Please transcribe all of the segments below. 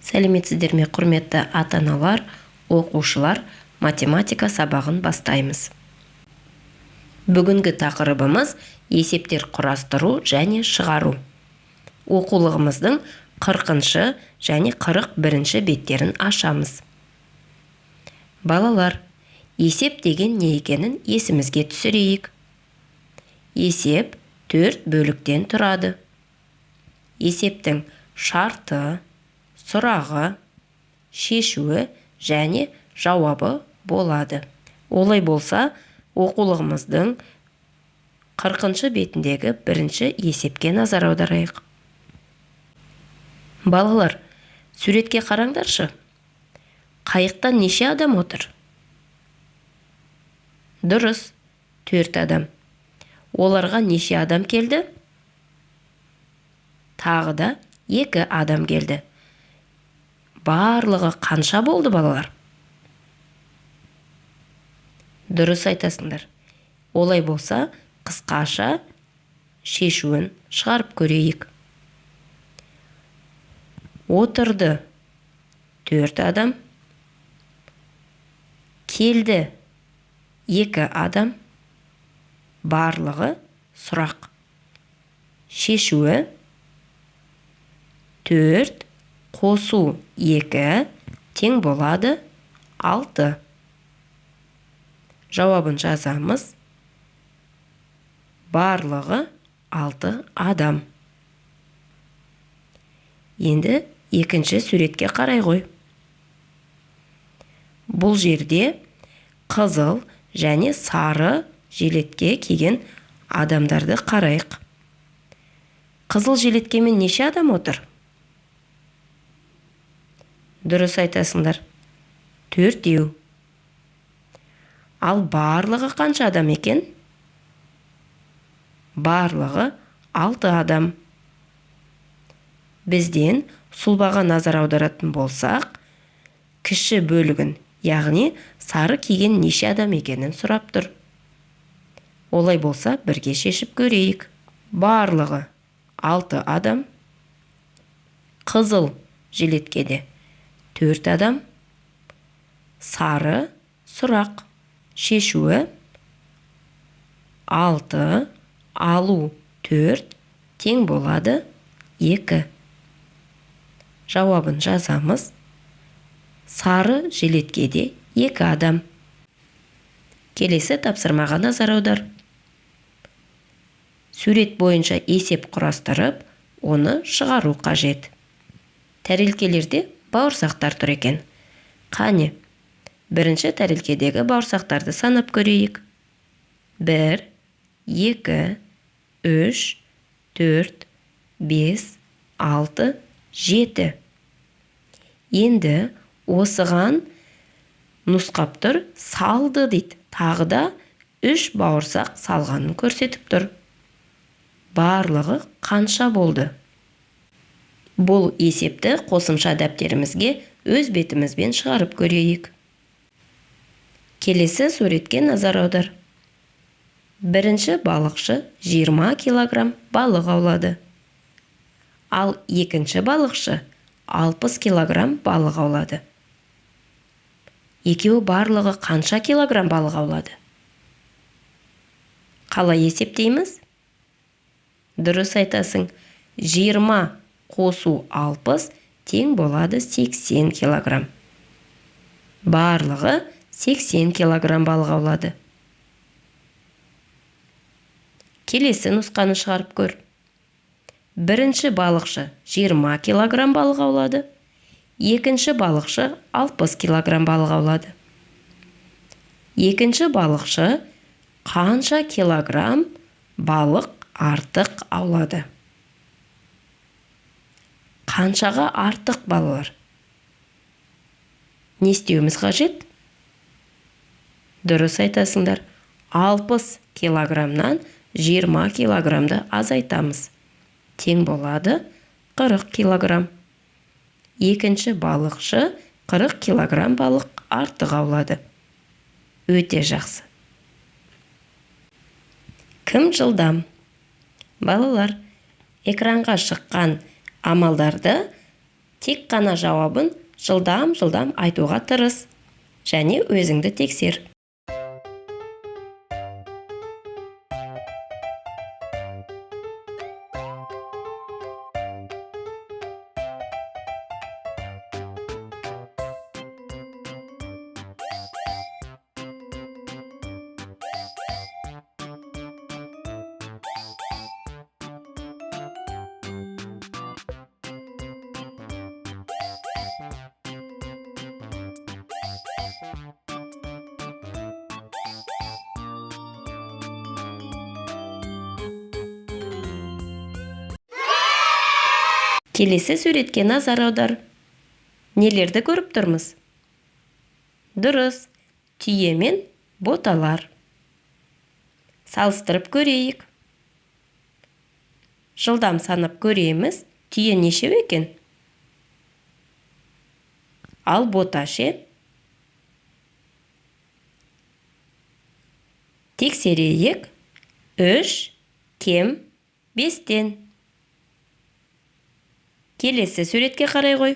Сәлеметсіздер ме, құрметті ата-аналар, оқушылар, математика сабағын бастаймыз. Бүгінгі тақырыбымыз есептер құрастыру және шығару. Оқулығымыздың 40-шы және 41-ші беттерін ашамыз. Балалар, есеп деген не екенін есімізге түсірейік. Есеп 4 бөліктен тұрады. Есептің шарты, сұрағы, шешуі және жауабы болады. Олай болса, оқулығымыздың 40-шы бетіндегі бірінші есепке назар аударайық. Балалар, суретке қараңдаршы. Қайықта неше адам отыр? Дұрыс, 4 адам. Оларға неше адам келді? Тағы да 2 адам келді. Барлығы қанша болды, балалар? Дұрыс айтасыңдар. Олай болса, қысқаша шешуін шығарып көрейік. Отырды 4 адам. Келді 2 адам. Барлығы сұрақ. Шешуі 4 қосу 2 тең болады 6. Жауабын жазамыз. Барлығы 6 адам. Енді екінші суретке қарай ғой. Бұл жерде қызыл және сары жилетке киген адамдарды қарайық. Қызыл жилеткемен неше адам отыр? Дұрыс айтасыңдар. 4. Ал барлығы қанша адам екен? Барлығы 6 адам. Бізден сұлбаға назар аударатын болсақ, кіші бөлігін, яғни сары киген неше адам екенін сұрап тұр. Олай болса, бірге шешіп көрейік. Барлығы 6 адам. Қызыл жилеткеде 4 адам. Сары сұрақ. Шешуі 6 алу 4 тең болады 2. Жауабын жазамыз. Сары жилеткеде 2 адам. Келесі тапсырмаға назар аудар. Сурет бойынша есеп құрастырып, оны шығару қажет. Тәрелкелерде бауырсақтар тұр екен. Қане, бірінші тәрелкедегі бауырсақтарды санап көрейік. 1, 2, 3, 4, 5, 6, 7. Енді осыған нұсқап тұр, салды дейді. Тағы да 3 бауырсақ салғанын көрсетіп тұр. Барлығы қанша болды? Бұл есепті қосымша дәптерімізге өз бетімізбен шығарып көрейік. Келесі суретке назар аудар. Бірінші балықшы 20 килограмм балық аулады. Ал екінші балықшы 60 килограмм балық аулады. Екеуі барлығы қанша килограмм балық аулады? Қалай есептейміз? Дұрыс айтасың. 20 қосу 60 тең болады 80 килограмм. Барлығы 80 килограмм балық аулады. Келесі нұсқаны шығарып көр. Бірінші балықшы 20 килограмм балық аулады. Екінші балықшы 60 килограмм балық аулады. Екінші балықшы қанша килограмм балық артық аулады? Қаншаға артық, балалар? Не істеуіміз қажет? Дұрыс айтасыңдар. 60 килограммнан 20 килограммды азайтамыз. Тең болады 40 килограмм. Екінші балықшы 40 килограмм балық артық аулады. Өте жақсы. Кім жылдам? Балалар, экранға шыққан амалдарды Тек қана жауабын жылдам айтуға тырыс, және өзіңді тексер. Келесі суретке назар аудар. Нелерді көріп тұрмыз? Дұрыс, түйе мен боталар. Салыстырып көрейік. Жылдам санап көреміз. Түйе нешеу екен? Ал бота ше? Тексерейік. 3 кем 5-тен. Келесі суретке қарай қой.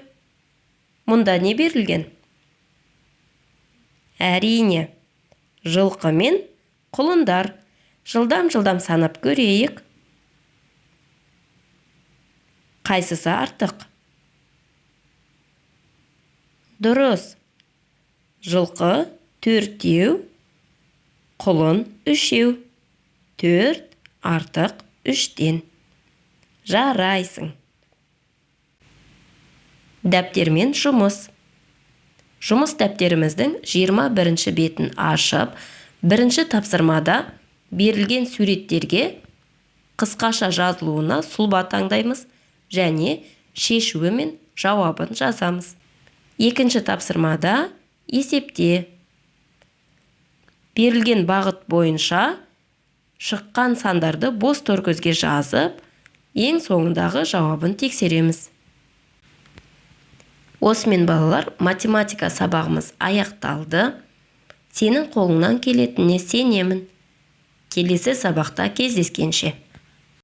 Мұнда не берілген? Әрине, жылқы мен құлындар. Жылдам санап көрейік. Қайсысы артық? Дұрыс. Жылқы 4-теу, құлын 3-еу. 4 артық 3-тен. Жарайсың. Дәптермен жұмыс. Жұмыс дәптеріміздің 21 бетін ашып, бірінші тапсырмада берілген суреттерге қысқаша жазылуына сұлба таңдаймыз және шешуі мен жауабын жазамыз. Екінші тапсырмада есепте. Берілген бағыт бойынша шыққан сандарды бос торкөзге жазып, ең соңындағы жауабын тексереміз. Осымен балалар, математика сабағымыз аяқталды. Сенің қолыңнан келетініне сенемін. Келесі сабақта кездескенше.